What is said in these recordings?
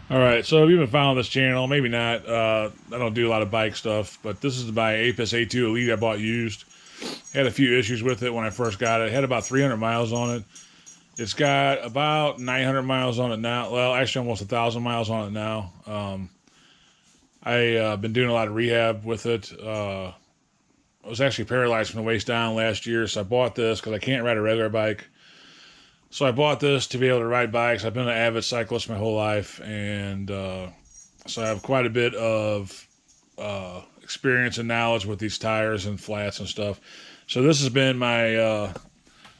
All right, so if you've been following this channel, maybe not. I don't do a lot of bike stuff, but this is my Aipas A2 Elite I bought used. Had a few issues with it when I first got it. It had about 300 miles on it. It's got about 900 miles on it now. Well, actually, almost 1,000 miles on it now. I've been doing a lot of rehab with it. I was actually paralyzed from the waist down last year, so I bought this because I can't ride a regular bike. So I bought this to be able to ride bikes. I've been an avid cyclist my whole life, and so I have quite a bit of experience and knowledge with these tires and flats and stuff. So this has been my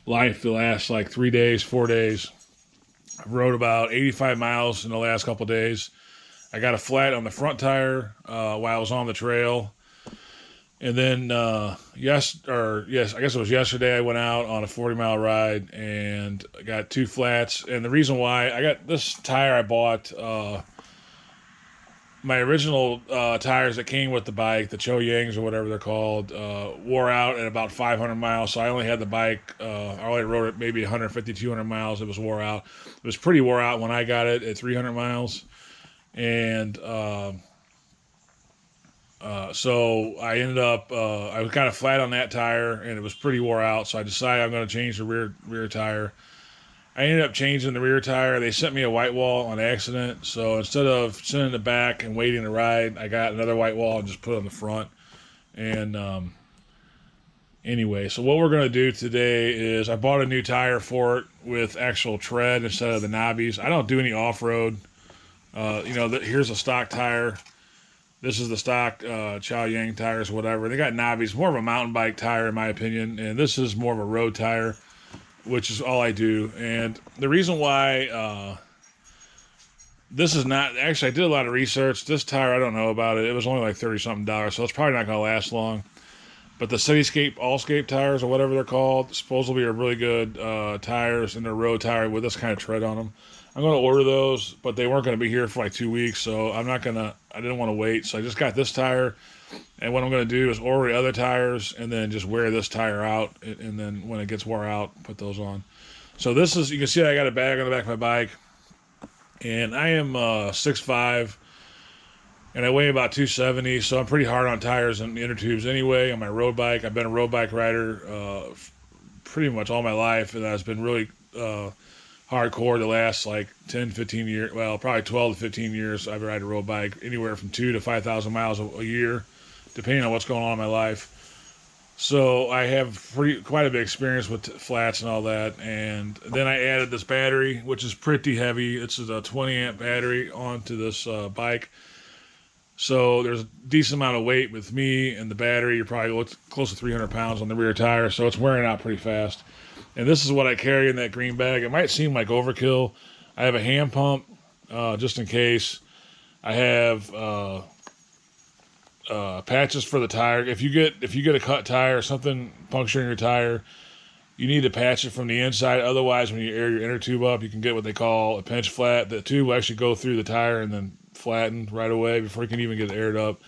life the last like 3 days, 4 days. I rode about 85 miles in the last couple days. I got a flat on the front tire while I was on the trail. And then yes, I guess it was yesterday. I went out on a 40-mile ride and I got two flats. And the reason why I got this tire, I bought my original tires that came with the bike, the Cho Yangs or whatever they're called, wore out at about 500 miles. So I only had the bike. I only rode it maybe 150, 200 miles. It was wore out. It was pretty wore out when I got it at 300 miles, and so I ended up, I was kind of flat on that tire and it was pretty wore out. So I decided I'm going to change the rear tire. I ended up changing the rear tire. They sent me a white wall on accident. So instead of sending it back and waiting to ride, I got another white wall and just put it on the front. And anyway, so what we're going to do today is I bought a new tire for it with actual tread instead of the knobbies. I don't do any off-road. Here's a stock tire. This is the stock Chow Yang tires, whatever. They got knobbies, more of a mountain bike tire in my opinion, and this is more of a road tire, which is all I do. And the reason why this is not actually, I did a lot of research. This tire, I don't know about it. It was only like 30 something dollars, so it's probably not going to last long. But the Cityscape Allscape tires or whatever they're called, supposedly are really good tires, and they're road tire with this kind of tread on them. I'm going to order those, but they weren't going to be here for like 2 weeks, so I didn't want to wait. So I just got this tire, and what I'm going to do is order the other tires and then just wear this tire out, and then when it gets wore out, put those on. So this is, you can see I got a bag on the back of my bike, and I am 6'5", and I weigh about 270, so I'm pretty hard on tires and inner tubes anyway on my road bike. I've been a road bike rider pretty much all my life, and I've been really hardcore the last like 10, 15 years. Well, probably 12 to 15 years. I've ride a road bike anywhere from 2 to 5,000 miles a year, depending on what's going on in my life. So I have quite a bit of experience with flats and all that. And then I added this battery, which is pretty heavy. It's a 20 amp battery onto this bike. So there's a decent amount of weight with me and the battery. You're probably close to 300 pounds on the rear tire, so it's wearing out pretty fast. And this is what I carry in that green bag. It might seem like overkill. I have a hand pump just in case. I have patches for the tire. If you get a cut tire or something puncturing your tire, you need to patch it from the inside. Otherwise, when you air your inner tube up, you can get what they call a pinch flat. The tube will actually go through the tire and then flatten right away before you can even get it aired up.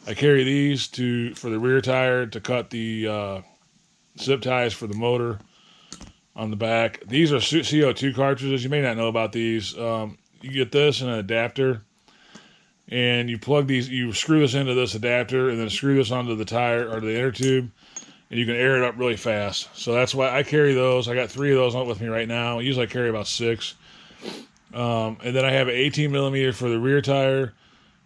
I carry these for the rear tire to cut the zip ties for the motor on the back. These are CO2 cartridges. You may not know about these. You get this in an adapter, and you screw this into this adapter, and then screw this onto the tire or the inner tube, and you can air it up really fast. So that's why I carry those. I got 3 of those with me right now. Usually I carry about 6. And then I have an 18 millimeter for the rear tire,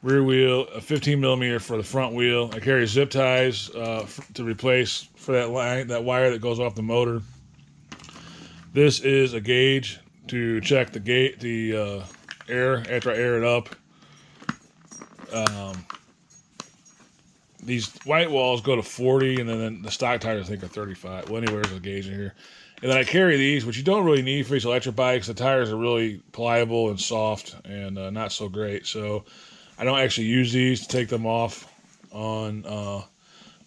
rear wheel, a 15 millimeter for the front wheel. I carry zip ties to replace for that wire that goes off the motor. This is a gauge to check the air after I air it up. These white walls go to 40, and then the stock tires I think are 35. Well, anyway, there's a gauge in here. And then I carry these, which you don't really need for these electric bikes. The tires are really pliable and soft and not so great. So I don't actually use these to take them off on,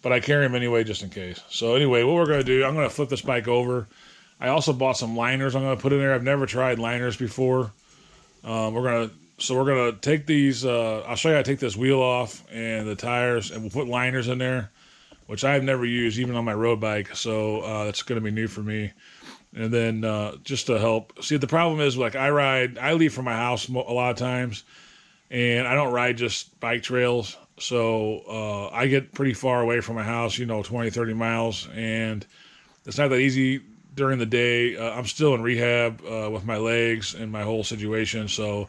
but I carry them anyway just in case. So anyway, what we're going to do, I'm going to flip this bike over. I also bought some liners I'm going to put in there. I've never tried liners before. We're going to take these, I'll show you how to take this wheel off and the tires, and we'll put liners in there, which I've never used even on my road bike. So that's going to be new for me. And then just to help. See, the problem is, like, I leave from my house a lot of times, and I don't ride just bike trails. So I get pretty far away from my house, 20, 30 miles, and it's not that easy during the day. I'm still in rehab with my legs and my whole situation, so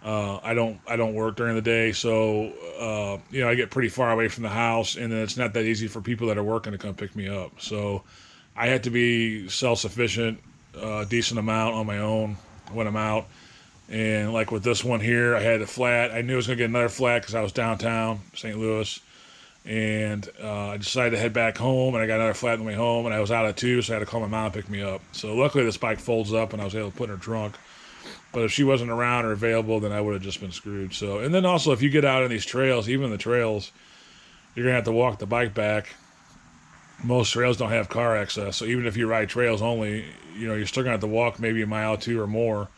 I don't work during the day. So I get pretty far away from the house, and then it's not that easy for people that are working to come pick me up. So I have to be self-sufficient, a decent amount on my own when I'm out. And like with this one here, I had a flat. I knew I was going to get another flat because I was downtown St. Louis. And I decided to head back home, and I got another flat on the way home, and I was out at 2, so I had to call my mom to pick me up. So luckily this bike folds up, and I was able to put it in her trunk. But if she wasn't around or available, then I would have just been screwed. So, and then also if you get out on these trails, even the trails, you're going to have to walk the bike back. Most trails don't have car access, so even if you ride trails only, you're still going to have to walk maybe a mile or two or more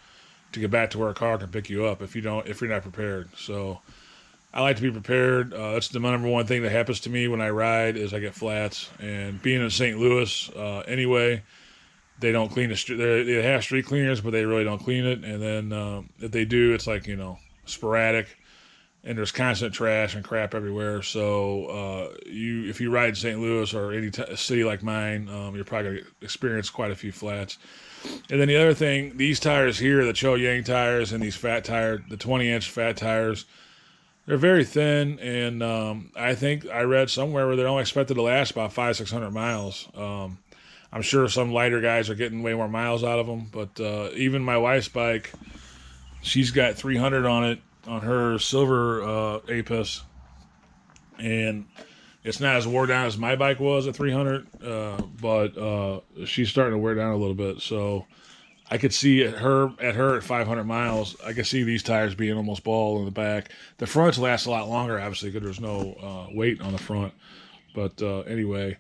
to get back to where a car can pick you up if you're not prepared. So I like to be prepared. That's the number one thing that happens to me when I ride is I get flats. And being in St. Louis, anyway, they don't clean the street. They have street cleaners, but they really don't clean it. And then if they do, it's like sporadic, and there's constant trash and crap everywhere. So if you ride in St. Louis or any city like mine, you're probably gonna experience quite a few flats. And then the other thing, these tires here, the Cho Yang tires and these fat tires, the 20-inch fat tires, they're very thin, and I think I read somewhere where they're only expected to last about 500-600 miles. I'm sure some lighter guys are getting way more miles out of them, but even my wife's bike, she's got 300 on it, on her silver Aipas, and it's not as wore down as my bike was at 300, but she's starting to wear down a little bit. So I could see at her at 500 miles, I could see these tires being almost bald in the back. The fronts last a lot longer, obviously, because there's no weight on the front. But anyway,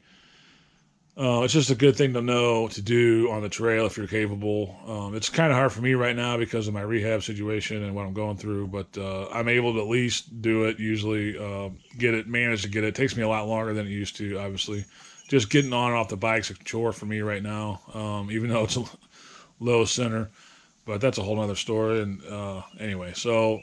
it's just a good thing to know to do on the trail if you're capable. It's kind of hard for me right now because of my rehab situation and what I'm going through, but I'm able to at least do it, usually manage to get it. It takes me a lot longer than it used to, obviously. Just getting on and off the bike's a chore for me right now, even though it's a low center, but that's a whole nother story. And anyway, so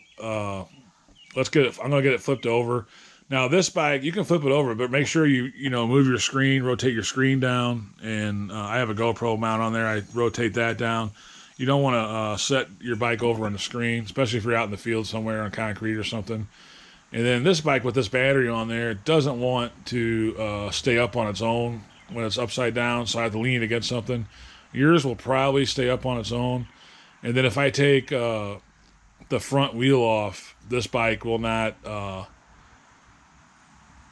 let's get it. I'm going to get it flipped over. Now, this bike, you can flip it over, but make sure you move your screen, rotate your screen down. And I have a GoPro mount on there. I rotate that down. You don't want to set your bike over on the screen, especially if you're out in the field somewhere on concrete or something. And then this bike with this battery on there doesn't want to stay up on its own when it's upside down, so I have to lean against something. Yours will probably stay up on its own. And then if I take the front wheel off, this bike will not...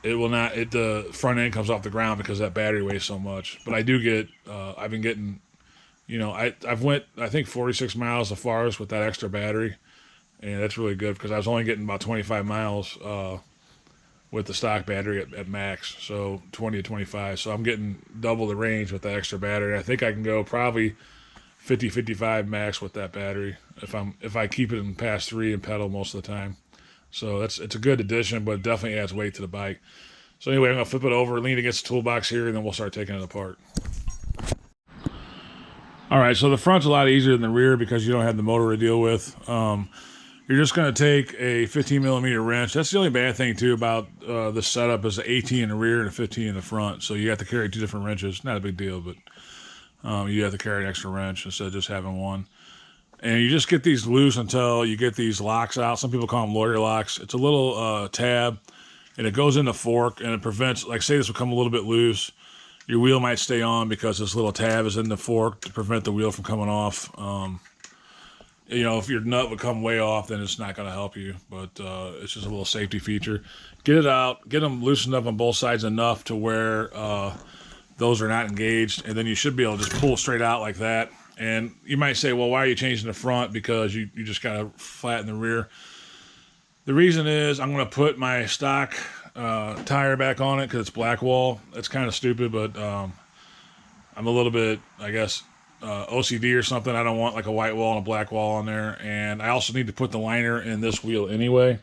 the front end comes off the ground because that battery weighs so much. But I do get, I've been getting, I've went, I think 46 miles the farthest with that extra battery. And that's really good because I was only getting about 25 miles with the stock battery at max. So 20 to 25. So I'm getting double the range with that extra battery. I think I can go probably 50, 55 max with that battery if I keep it in pass 3 and pedal most of the time. So it's a good addition, but it definitely adds weight to the bike. So anyway, I'm going to flip it over, lean against the toolbox here, and then we'll start taking it apart. All right, so the front's a lot easier than the rear because you don't have the motor to deal with. You're just going to take a 15-millimeter wrench. That's the only bad thing, too, about this setup is the 18 in the rear and a 15 in the front. So you have to carry 2 different wrenches. Not a big deal, but you have to carry an extra wrench instead of just having one. And you just get these loose until you get these locks out. Some people call them lawyer locks. It's a little tab, and it goes in the fork, and it prevents, like say this will come a little bit loose. Your wheel might stay on because this little tab is in the fork to prevent the wheel from coming off. If your nut would come way off, then it's not going to help you. But it's just a little safety feature. Get it out. Get them loosened up on both sides enough to where those are not engaged. And then you should be able to just pull straight out like that. And you might say, well, why are you changing the front? Because you just got to flatten the rear. The reason is I'm going to put my stock tire back on it because it's black wall. It's kind of stupid, but I'm a little bit, I guess, OCD or something. I don't want like a white wall and a black wall on there. And I also need to put the liner in this wheel anyway.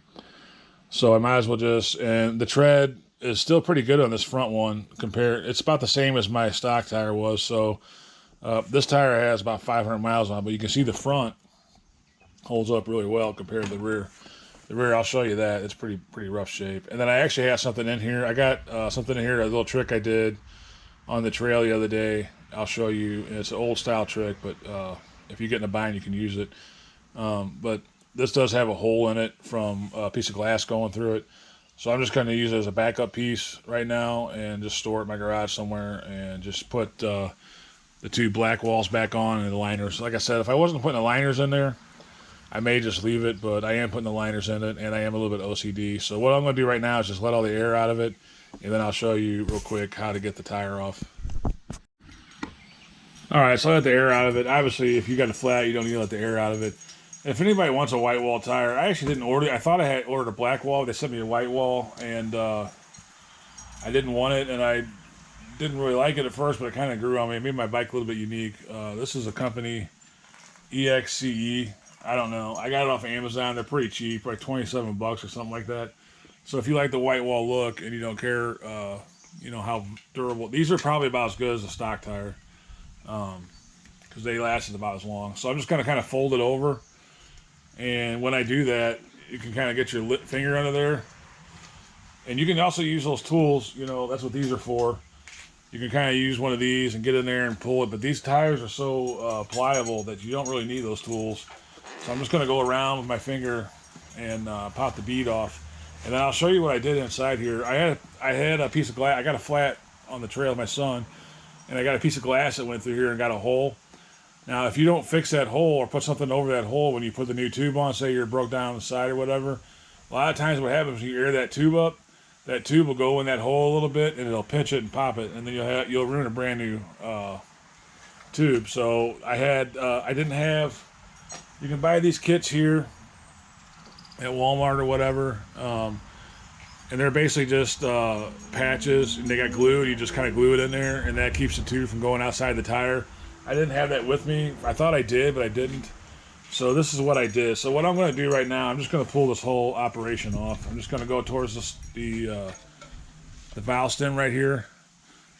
So I might as well and the tread is still pretty good on this front one it's about the same as my stock tire was. So this tire has about 500 miles on it, but you can see the front holds up really well compared to the rear. The rear, I'll show you that. It's pretty rough shape. And then I actually have something in here. I got something in here, a little trick I did on the trail the other day. I'll show you. It's an old style trick, but if you get in a bind, you can use it. But this does have a hole in it from a piece of glass going through it. So I'm just going to use it as a backup piece right now and just store it in my garage somewhere and just put the two black walls back on and the liners. Like I said, if I wasn't putting the liners in there, I may just leave it, but I am putting the liners in it, and I am a little bit OCD. So what I'm going to do right now is just let all the air out of it, and then I'll show you real quick how to get the tire off. All right, so I let the air out of it. Obviously, if you got a flat, you don't need to let the air out of it. If anybody wants a white wall tire, I actually didn't order it. I thought I had ordered a black wall. They sent me a white wall, and I didn't want it, and I didn't really like it at first, but it kind of grew on me. It made my bike a little bit unique. This is a company, EXCE. I don't know. I got it off of Amazon. They're pretty cheap, like 27 bucks or something like that. So if you like the white wall look and you don't care, how durable, these are probably about as good as a stock tire, because they lasted about as long. So I'm just going to kind of fold it over, and when I do that, you can kind of get your finger under there, and you can also use those tools. That's what these are for. You can kind of use one of these and get in there and pull it, but these tires are so pliable that you don't really need those tools. So I'm just going to go around with my finger and pop the bead off. And then I'll show you what I did inside here. I had a piece of glass. I got a flat on the trail with my son, and I got a piece of glass that went through here and got a hole. Now, if you don't fix that hole or put something over that hole when you put the new tube on, say you're broke down on the side or whatever, a lot of times what happens when you air that tube up, that tube will go in that hole a little bit and it'll pinch it and pop it, and then you'll ruin a brand new tube. So I didn't have. You can buy these kits here at Walmart or whatever, and they're basically just patches, and they got glue, and you just kind of glue it in there, and that keeps the tube from going outside the tire. I didn't have that with me. I thought I did, but I didn't. So this is what I did. So what I'm going to do right now, I'm just going to pull this whole operation off. I'm just going to go towards the valve stem right here,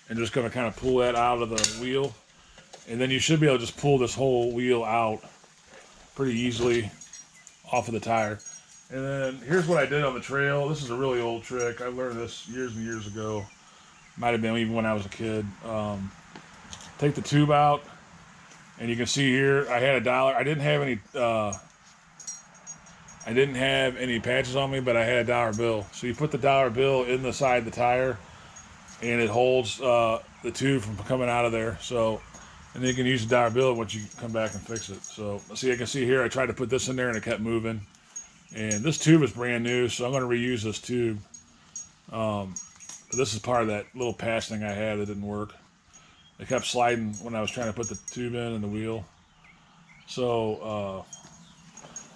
and just going to kind of pull that out of the wheel, and then you should be able to just pull this whole wheel out pretty easily off of the tire. And then here's what I did on the trail. This is a really old trick. I learned this years and years ago. Might have been even when I was a kid. Take the tube out, and you can see here I had $1. I didn't have any patches on me, but I had a $1 bill. So you put the $1 bill in the side of the tire, and it holds the tube from coming out of there. So. And then you can use the $1 bill once you come back and fix it. So, see, I can see here, I tried to put this in there and it kept moving. And this tube is brand new, so I'm going to reuse this tube. This is part of that little patch thing I had that didn't work. It kept sliding when I was trying to put the tube in and the wheel. So,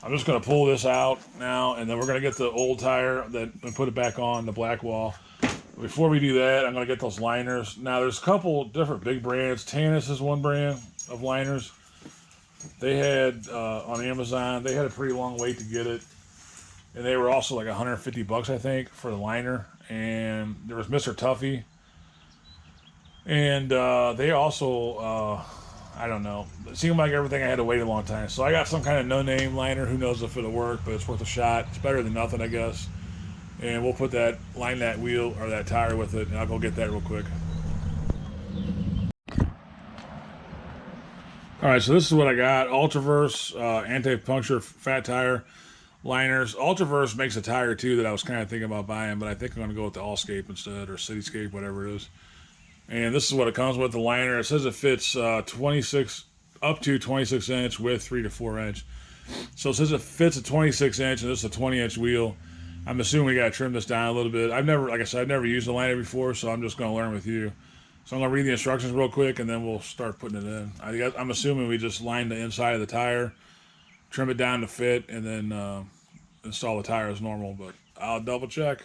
I'm just going to pull this out now, and then we're going to get the old tire and put it back on the black wall. Before we do that, I'm going to get those liners. Now, there's a couple different big brands. Tannis is one brand of liners. They had, on Amazon, they had a pretty long wait to get it. And they were also like 150 bucks, I think, for the liner. And there was Mr. Tuffy. And they also, I don't know. It seemed like everything I had to wait a long time. So I got some kind of no-name liner. Who knows if it'll work, but it's worth a shot. It's better than nothing, I guess. And we'll line that wheel or that tire with it, and I'll go get that real quick. All right, so this is what I got. Ultraverse anti-puncture fat tire liners. Ultraverse makes a tire too that I was kind of thinking about buying, but I think I'm going to go with the Allscape instead, or Cityscape, whatever it is. And this is what it comes with, the liner. It says it fits up to 26 inch width, 3 to 4 inch. So it says it fits a 26 inch, and this is a 20 inch wheel. I'm assuming we got to trim this down a little bit. Like I said, I've never used a liner before, so I'm just going to learn with you. So I'm going to read the instructions real quick, and then we'll start putting it in. I'm assuming we just line the inside of the tire, trim it down to fit, and then install the tire as normal, but I'll double check.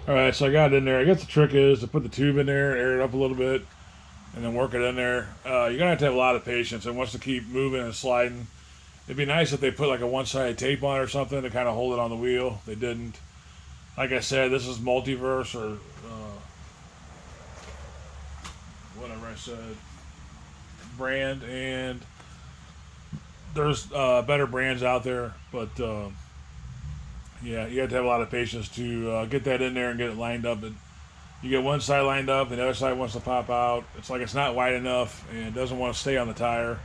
All right, so I got it in there. I guess the trick is to put the tube in there, air it up a little bit, and then work it in there. You're going to have a lot of patience. It wants to keep moving and sliding. It'd be nice if they put like a one-sided tape on it or something to kind of hold it on the wheel. They didn't. Like I said, this is multiverse or whatever I said. brand, and there's better brands out there, but yeah, you have to have a lot of patience to get that in there and get it lined up. And you get one side lined up, and the other side wants to pop out. It's like it's not wide enough, and it doesn't want to stay on the tire.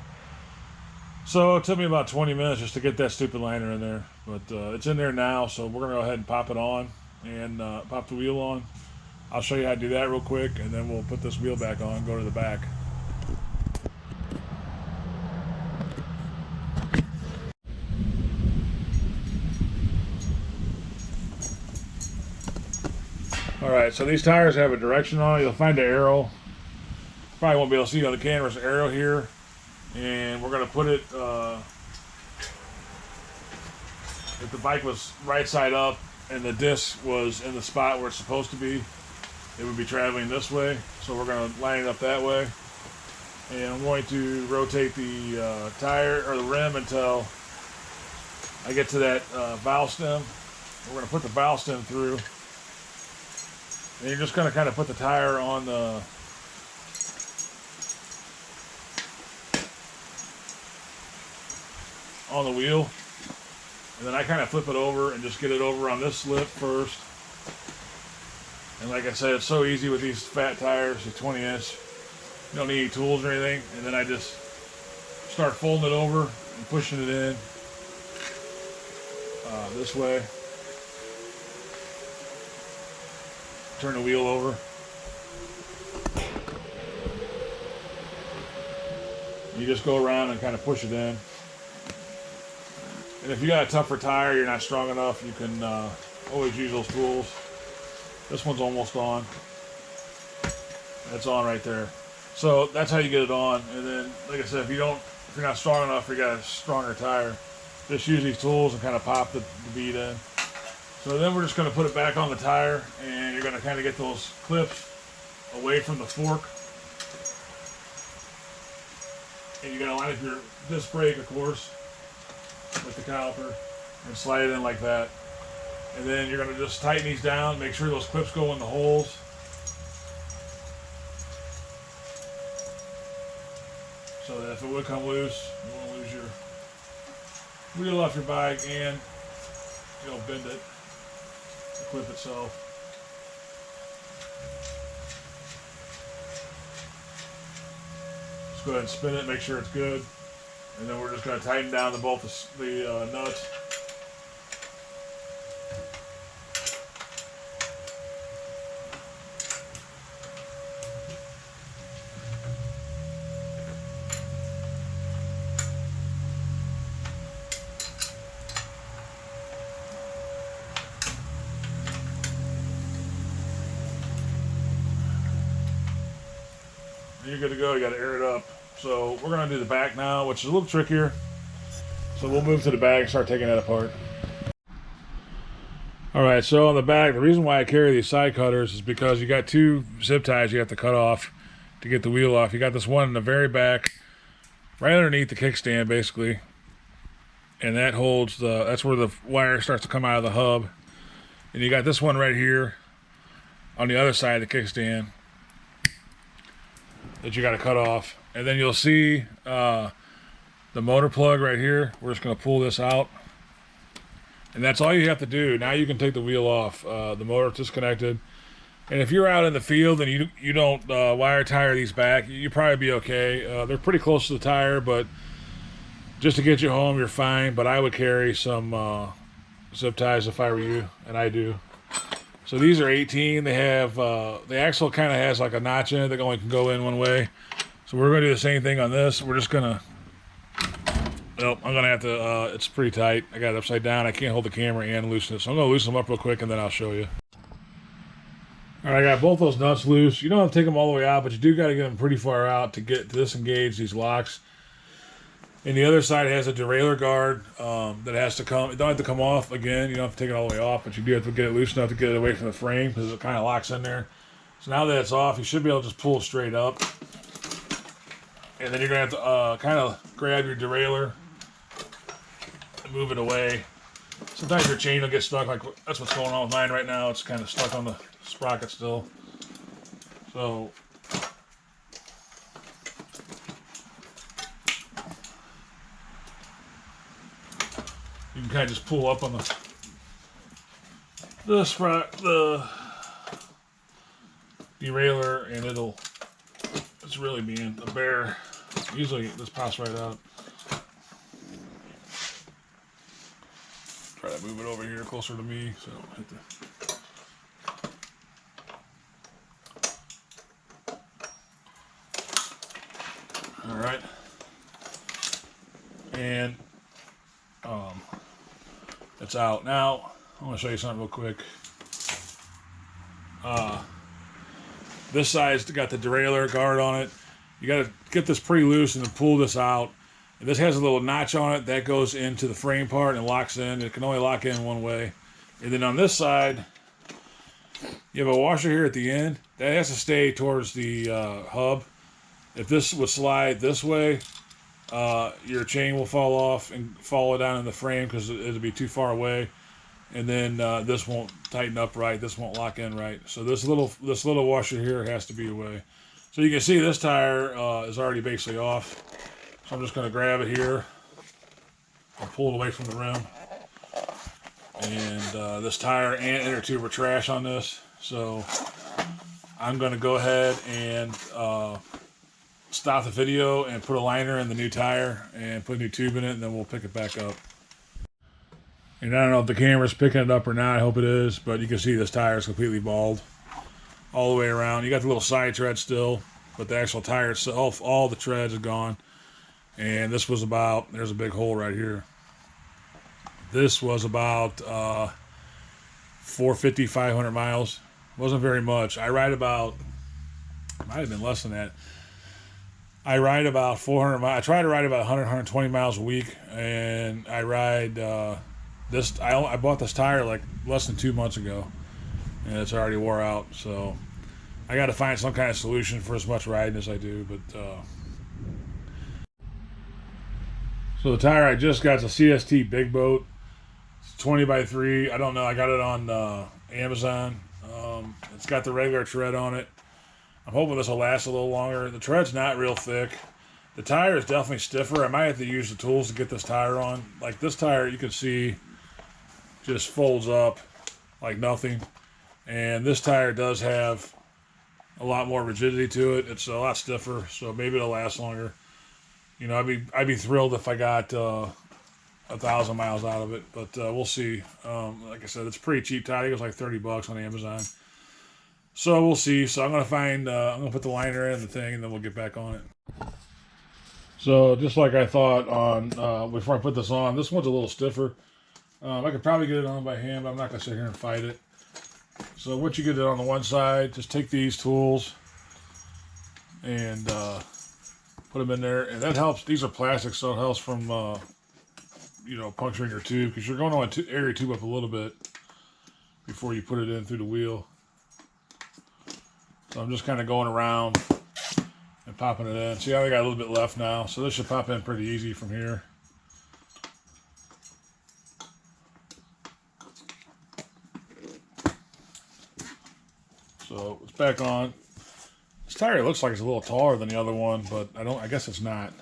So it took me about 20 minutes just to get that stupid liner in there, but it's in there now, so we're gonna go ahead and pop it on and pop the wheel on. I'll show you how to do that real quick, and then we'll put this wheel back on, go to the back. Alright, so these tires have a direction on it. You'll find an arrow. Probably won't be able to see it on the camera. There's an arrow here. And we're going to put it, if the bike was right side up and the disc was in the spot where it's supposed to be, it would be traveling this way. So we're going to line it up that way. And I'm going to rotate the tire or the rim until I get to that valve stem. We're going to put the valve stem through. And you're just going to kind of put the tire on the wheel, and then I kind of flip it over and just get it over on this lip first. And like I said, it's so easy with these fat tires, the 20-inch. You don't need any tools or anything. And then I just start folding it over and pushing it in this way. Turn the wheel over. You just go around and kind of push it in. And if you got a tougher tire, you're not strong enough, you can always use those tools. This one's almost on. That's on right there. So that's how you get it on. And then, like I said, if you're not strong enough, or you got a stronger tire, just use these tools and kind of pop the bead in. So then we're just going to put it back on the tire, and you're going to kind of get those clips away from the fork. And you got to line up your disc brake, of course, with the caliper, and slide it in like that. And then you're going to just tighten these down, make sure those clips go in the holes. So that if it would come loose, you won't lose your wheel off your bike, and you don't bend it, the clip itself. Just go ahead and spin it, make sure it's good. And then we're just going to tighten down both the nuts. And you're good to go. You got to air it up. So we're going to do the back now, which is a little trickier. So we'll move to the back and start taking that apart. Alright, so on the back, the reason why I carry these side cutters is because you got two zip ties you have to cut off to get the wheel off. You got this one in the very back, right underneath the kickstand basically. And that holds that's where the wire starts to come out of the hub. And you got this one right here on the other side of the kickstand that you got to cut off. And then you'll see the motor plug right here. We're just going to pull this out. And that's all you have to do. Now you can take the wheel off. The motor's disconnected. And if you're out in the field and you don't wire tire these back, you'll probably be okay. They're pretty close to the tire, but just to get you home, you're fine. But I would carry some zip ties if I were you, and I do. So these are 18. They have the axle kind of has like a notch in it that only can go in one way. So we're going to do the same thing on this. We're just going to, nope, I'm going to have to, it's pretty tight. I got it upside down. I can't hold the camera and loosen it. So I'm going to loosen them up real quick and then I'll show you. All right, I got both those nuts loose. You don't have to take them all the way out, but you do got to get them pretty far out to disengage these locks. And the other side has a derailleur guard that has to come. It don't have to come off again. You don't have to take it all the way off, but you do have to get it loose enough to get it away from the frame because it kind of locks in there. So now that it's off, you should be able to just pull it straight up. And then you're going to have to kind of grab your derailleur and move it away. Sometimes your chain will get stuck. Like that's what's going on with mine right now. It's kind of stuck on the sprocket still. So You can kind of just pull up on the derailleur, and it's really being a bear. Usually this pops right out. Try to move it over here closer to me, so hit the. All right, and it's out now. I want to show you something real quick. This side's got the derailleur guard on it. You got to get this pretty loose and then pull this out. And this has a little notch on it that goes into the frame part and locks in. It can only lock in one way. And then on this side, you have a washer here at the end. That has to stay towards the hub. If this would slide this way, your chain will fall off and fall down in the frame because it'll be too far away. And then this won't tighten up right. This won't lock in right. So this little washer here has to be away. So you can see this tire is already basically off. So I'm just going to grab it here. I'll pull it away from the rim. And this tire and inner tube are trash on this. So I'm going to go ahead and stop the video and put a liner in the new tire and put a new tube in it, and then we'll pick it back up. And I don't know if the camera's picking it up or not. I hope it is, but you can see this tire is completely bald all the way around. You got the little side tread still, but the actual tire itself, all the treads are gone. And this was about, there's a big hole right here. This was about 450, 500 miles. Wasn't very much. I ride about, might have been less than that. I ride about 400 miles. I try to ride about 100, 120 miles a week, and I ride this. I bought this tire like less than 2 months ago, and it's already wore out. So I got to find some kind of solution for as much riding as I do. But so the tire I just got is a CST Big Boat. It's 20 by 3. I don't know. I got it on Amazon. It's got the regular tread on it. I'm hoping this will last a little longer. The tread's not real thick. The tire is definitely stiffer. I might have to use the tools to get this tire on. Like this tire, you can see, just folds up like nothing. And this tire does have a lot more rigidity to it. It's a lot stiffer, so maybe it'll last longer. You know, I'd be thrilled if I got 1,000 miles out of it, but we'll see. Like I said, it's a pretty cheap tire. I think it was like 30 bucks on Amazon. So we'll see. So I'm gonna I'm gonna put the liner in the thing, and then we'll get back on it. So just like I thought on before I put this on, this one's a little stiffer. I could probably get it on by hand, but I'm not gonna sit here and fight it. So once you get it on the one side, just take these tools and put them in there, and that helps. These are plastic, so it helps from you know, puncturing your tube, because you're going to want to air your tube up a little bit before you put it in through the wheel. So I'm just kind of going around and popping it in. See how I got a little bit left now? So this should pop in pretty easy from here. So it's back on. This tire looks like it's a little taller than the other one, but I guess it's not.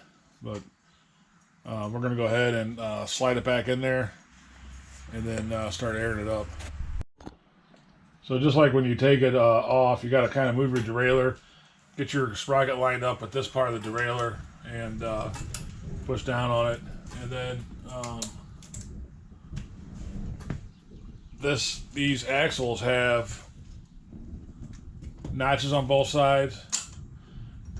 But we're going to go ahead and slide it back in there and then start airing it up. So just like when you take it off, you got to kind of move your derailleur, get your sprocket lined up with this part of the derailleur, and push down on it. And then these axles have notches on both sides,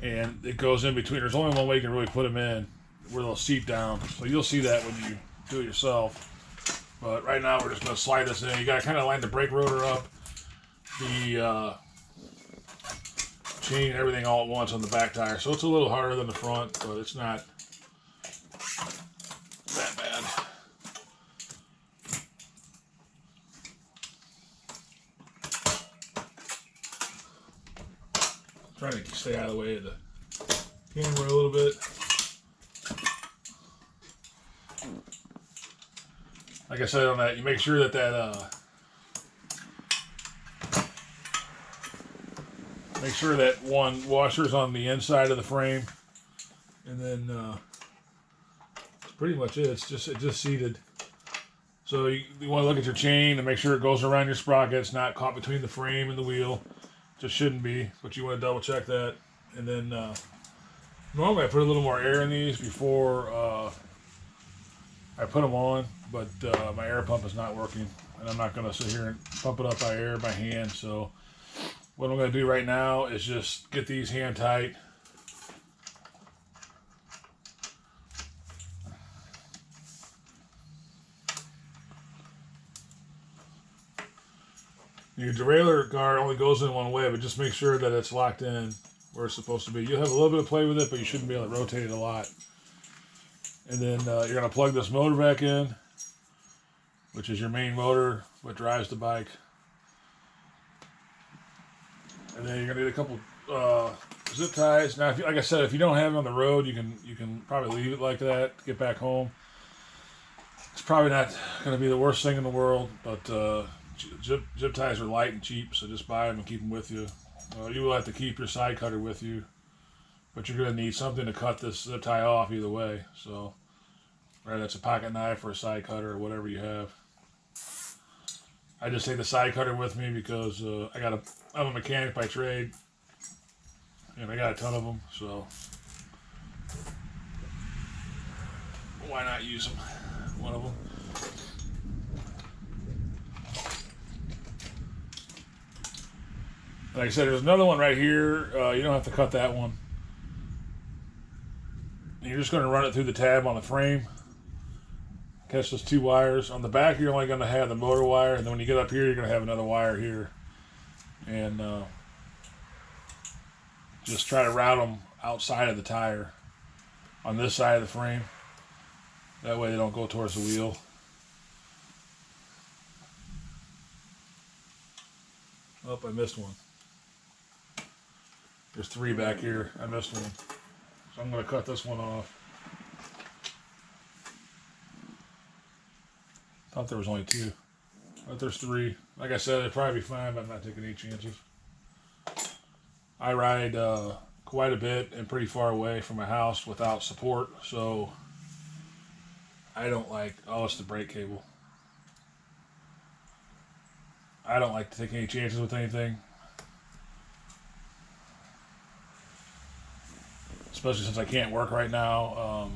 and it goes in between. There's only one way you can really put them in, where they'll seat down. So you'll see that when you do it yourself. But right now we're just going to slide this in. You got to kind of line the brake rotor up, the chain, everything all at once on the back tire. So it's a little harder than the front, but it's not that bad. Trying to stay out of the way of the camera a little bit. Like I said on that, you make sure that make sure that one washer's on the inside of the frame, and then that's pretty much it. It's just seated So you want to look at your chain and make sure it goes around your sprocket. It's not caught between the frame and the wheel. Just shouldn't be, but you want to double check that. And then normally I put a little more air in these before I put them on, but my air pump is not working, and I'm not going to sit here and pump it up by air by hand. So what I'm going to do right now is just get these hand tight. Your derailleur guard only goes in one way, but just make sure that it's locked in where it's supposed to be. You'll have a little bit of play with it, but you shouldn't be able to rotate it a lot. And then you're going to plug this motor back in, which is your main motor, what drives the bike. And then you're going to need a couple zip ties. Now, like I said, if you don't have it on the road, you can probably leave it like that to get back home. It's probably not going to be the worst thing in the world, but zip ties are light and cheap, so just buy them and keep them with you. You will have to keep your side cutter with you, but you're going to need something to cut this zip tie off either way. So, right, that's a pocket knife or a side cutter or whatever you have. I just take the side cutter with me because I'm a mechanic by trade, and I got a ton of them. So, why not use them? One of them. Like I said, there's another one right here. You don't have to cut that one. You're just going to run it through the tab on the frame. Catch those two wires. On the back, you're only going to have the motor wire, and then when you get up here, you're going to have another wire here. And just try to route them outside of the tire on this side of the frame. That way they don't go towards the wheel. Oh, I missed one. There's three back here. I missed one. So I'm going to cut this one off. Thought there was only two. But there's three. Like I said, it'd probably be fine, but I'm not taking any chances. I ride quite a bit and pretty far away from my house without support, so I don't like... Oh, it's the brake cable. I don't like to take any chances with anything. Especially since I can't work right now.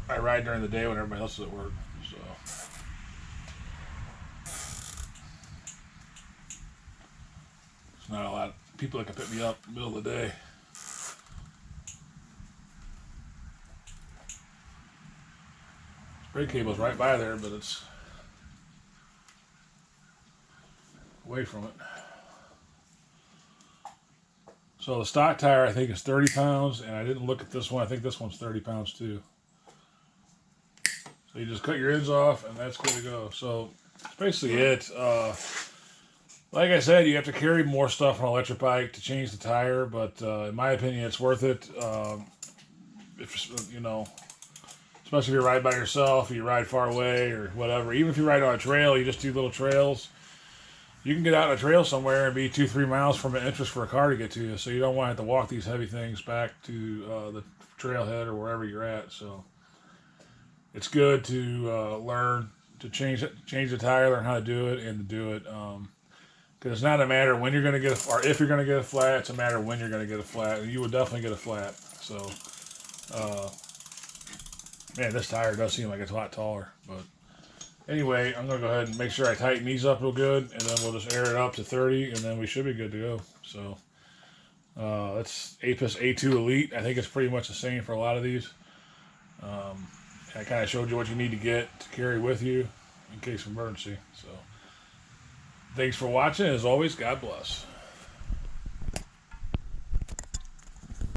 I ride during the day when everybody else is at work. So it's not a lot of people that can pick me up in the middle of the day. Brake cable's right by there, but it's away from it. So the stock tire, I think, is 30 pounds, and I didn't look at this one. I think this one's 30 pounds too. So you just cut your ends off, and that's good to go. So that's basically it. Like I said, you have to carry more stuff on an electric bike to change the tire, but in my opinion, it's worth it. If you know, especially if you ride by yourself, you ride far away or whatever. Even if you ride on a trail, you just do little trails. You can get out on a trail somewhere and be 2-3 miles from an entrance for a car to get to you. So you don't want to have to walk these heavy things back to the trailhead or wherever you're at. So it's good to learn to change the tire, learn how to do it, and to do it. Because it's not a matter when you're going to get or if you're going to get a flat. It's a matter when you're going to get a flat. And you would definitely get a flat. So, man, this tire does seem like it's a lot taller, but. Anyway, I'm going to go ahead and make sure I tighten these up real good, and then we'll just air it up to 30, and then we should be good to go. So, that's Aipas A2 Elite. I think it's pretty much the same for a lot of these. I kind of showed you what you need to get to carry with you in case of emergency. So, thanks for watching. As always, God bless.